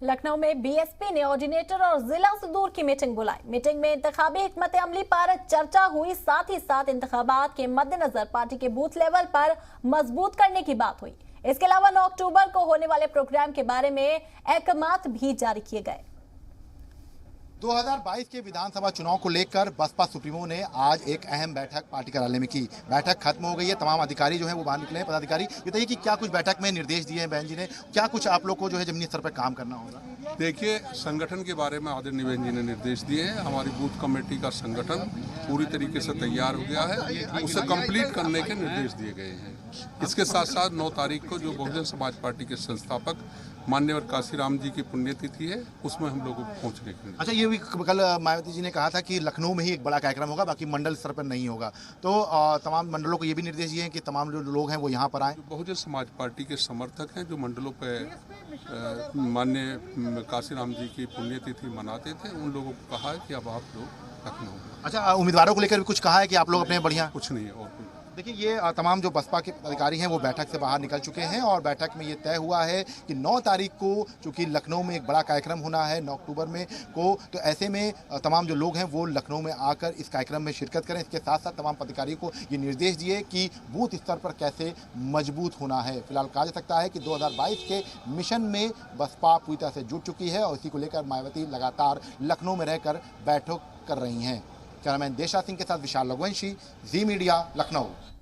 लखनऊ में बीएसपी ने ऑर्डिनेटर और जिला सुदूर की मीटिंग बुलाई। मीटिंग में इंतखाबी हिकमत अमली पर चर्चा हुई, साथ ही साथ इंतखाबात के मद्देनजर पार्टी के बूथ लेवल पर मजबूत करने की बात हुई। इसके अलावा 9 अक्टूबर को होने वाले प्रोग्राम के बारे में अहकामात भी जारी किए गए। 2022 के विधानसभा चुनाव को लेकर बसपा सुप्रीमो ने आज एक अहम बैठक पार्टी कार्यालय में की। बैठक खत्म हो गई है, तमाम अधिकारी जो है वो बाहर निकले हैं। पदाधिकारी बताइए कि क्या कुछ बैठक में निर्देश दिए हैं बहन जी ने, क्या कुछ आप लोग को जो है जमीनी स्तर पर काम करना होगा? देखिए, संगठन के बारे में आदरणीय बहन जी ने निर्देश दिए हैं। हमारी बूथ कमेटी का संगठन पूरी तरीके से तैयार हो गया है, उसे कंप्लीट करने के निर्देश दिए गए हैं। इसके साथ साथ 9 तारीख को जो बहुजन समाज पार्टी के संस्थापक माननीय काशीराम जी की पुण्यतिथि है, उसमें हम लोग पहुंचने के लिए। अच्छा, ये भी कल मायावती जी ने कहा था कि लखनऊ में ही एक बड़ा कार्यक्रम होगा, बाकी मंडल स्तर पर नहीं होगा, तो तमाम मंडलों को ये भी निर्देश दिए हैं कि तमाम जो लोग हैं वो यहाँ पर आए। बहुजन समाज पार्टी के समर्थक हैं जो मंडलों पर माननीय काशीराम जी की पुण्यतिथि मनाते थे, उन लोगों को कहा है कि अब आप लोग लखनऊ। अच्छा, उम्मीदवारों को लेकर भी कुछ कहा है कि आप लोग अपने बढ़िया? कुछ नहीं और कुछ। देखिए, ये तमाम जो बसपा के अधिकारी हैं वो बैठक से बाहर निकल चुके हैं और बैठक में ये तय हुआ है कि 9 तारीख को चूंकि लखनऊ में एक बड़ा कार्यक्रम होना है 9 अक्टूबर में को, तो ऐसे में तमाम जो लोग हैं वो लखनऊ में आकर इस कार्यक्रम में शिरकत करें। इसके साथ साथ तमाम अधिकारियों को ये निर्देश दिए कि बूथ स्तर पर कैसे मजबूत होना है। फिलहाल कहा जा सकता है कि 2022 के मिशन में बसपा पूरी तरह से जुट चुकी है और इसी को लेकर मायावती लगातार लखनऊ में रहकर बैठक कर रही हैं। कैमरामैन देशा सिंह के साथ विशाल रघुवंशी, जी मीडिया, लखनऊ।